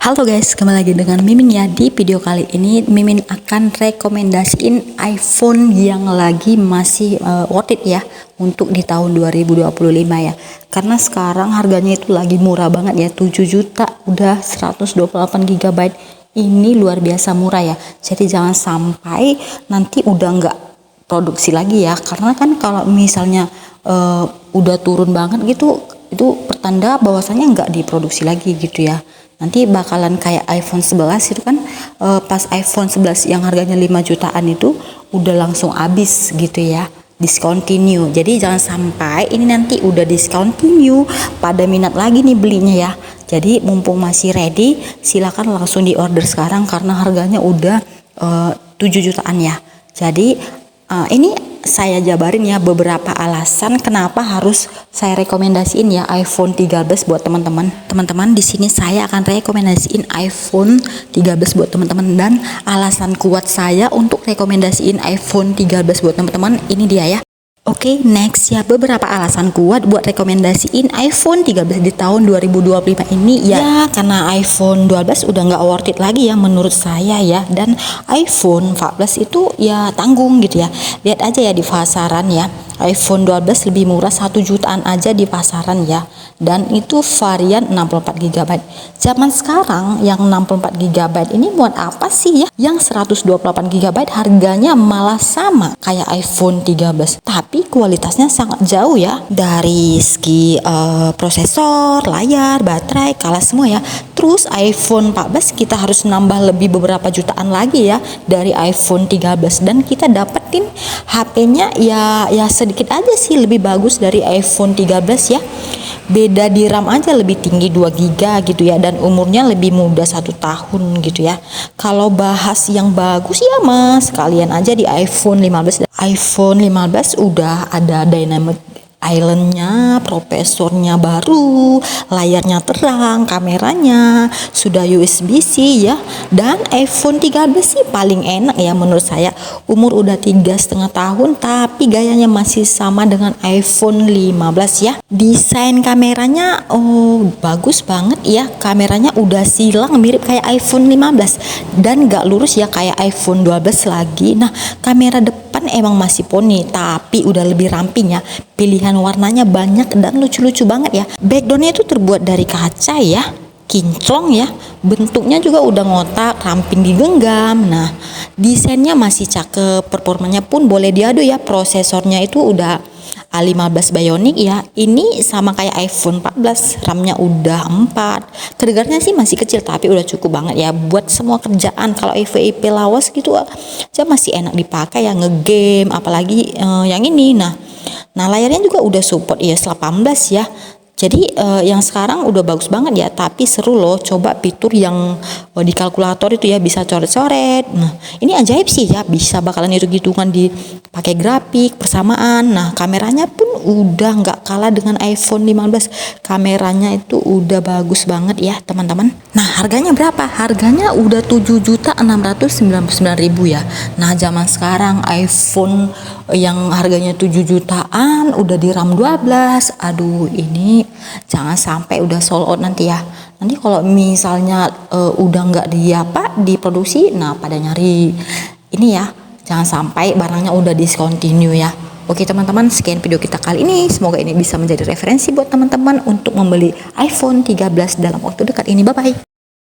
Halo guys, kembali lagi dengan Mimin ya. Di video kali ini Mimin akan rekomendasiin iPhone yang lagi masih worth it ya untuk di tahun 2025 ya. Karena sekarang harganya itu lagi murah banget ya, 7 juta udah 128 GB. Ini luar biasa murah ya. Jadi jangan sampai nanti udah nggak produksi lagi ya. Karena kan kalau misalnya udah turun banget gitu, itu pertanda bahwasanya nggak diproduksi lagi gitu ya. Nanti bakalan kayak iPhone 11 itu kan, pas iPhone 11 yang harganya 5 jutaan itu udah langsung habis gitu ya, discontinue. Jadi jangan sampai ini nanti udah discontinue pada minat lagi nih belinya ya. Jadi mumpung masih ready, silakan langsung di order sekarang karena harganya udah 7 jutaan ya. Jadi ini saya jabarin ya beberapa alasan kenapa harus saya rekomendasiin ya iPhone 13 buat teman-teman. Teman-teman, di sini saya akan rekomendasiin iPhone 13 buat teman-teman, dan alasan kuat saya untuk rekomendasiin iPhone 13 buat teman-teman ini dia ya. Oke, next ya, beberapa alasan kuat buat rekomendasiin iPhone 13 di tahun 2025 ini ya. Karena iPhone 12 udah nggak worth it lagi ya menurut saya ya, dan iPhone 14 itu ya tanggung gitu ya. Lihat aja ya di pasaran ya, iPhone 12 lebih murah 1 jutaan aja di pasaran ya, dan itu varian 64 GB. Zaman sekarang yang 64 GB ini buat apa sih ya? Yang 128 GB harganya malah sama kayak iPhone 13, tapi kualitasnya sangat jauh ya, dari segi prosesor, layar, baterai kalah semua ya. Terus iPhone 14 kita harus nambah lebih beberapa jutaan lagi ya dari iPhone 13, dan kita dapetin HP-nya ya sedikit aja sih lebih bagus dari iPhone 13 ya. Beda di RAM aja lebih tinggi 2 GB gitu ya, dan umurnya lebih muda 1 tahun gitu ya. Kalau bahas yang bagus ya mas, kalian aja di iPhone 15. iPhone 15 udah ada dynamic islandnya, prosesornya baru, layarnya terang, kameranya sudah USB-C ya. Dan iPhone 13 sih paling enak ya menurut saya. Umur udah 3,5 tahun tapi gayanya masih sama dengan iPhone 15 ya. Desain kameranya bagus banget ya, kameranya udah silang mirip kayak iPhone 15 dan gak lurus ya kayak iPhone 12 lagi. Nah, kamera depan emang masih poni tapi udah lebih ramping ya. Pilihan warnanya banyak dan lucu-lucu banget ya. Backgroundnya itu terbuat dari kaca ya, kinclong ya. Bentuknya juga udah ngotak, ramping digenggam. Nah, desainnya masih cakep, performanya pun boleh diadu ya. Prosesornya itu udah A15 Bionic ya. Ini sama kayak iPhone 14, RAM-nya udah 4. Kedengarannya sih masih kecil tapi udah cukup banget ya buat semua kerjaan. Kalau FYP lawas gitu aja masih enak dipakai ya, ngegame apalagi yang ini. Nah, layarnya juga udah support iOS 18 ya. Jadi yang sekarang udah bagus banget ya, tapi seru loh coba fitur yang di kalkulator itu ya, bisa coret-coret. Nah, ini ajaib sih ya, bisa bakalan hitung-hitungan di pakai grafik persamaan. Nah, kameranya pun udah nggak kalah dengan iPhone 15. Kameranya itu udah bagus banget ya teman-teman. Nah, harganya berapa? Harganya udah 7.699.000 ya. Nah, zaman sekarang iPhone yang harganya 7 jutaan udah di RAM 12. Aduh, ini jangan sampai udah sold out nanti ya. Nanti kalau misalnya udah nggak diproduksi, nah pada nyari ini ya. Jangan sampai barangnya udah discontinue ya. Oke teman-teman, sekian video kita kali ini. Semoga ini bisa menjadi referensi buat teman-teman untuk membeli iPhone 13 dalam waktu dekat ini. Bye bye.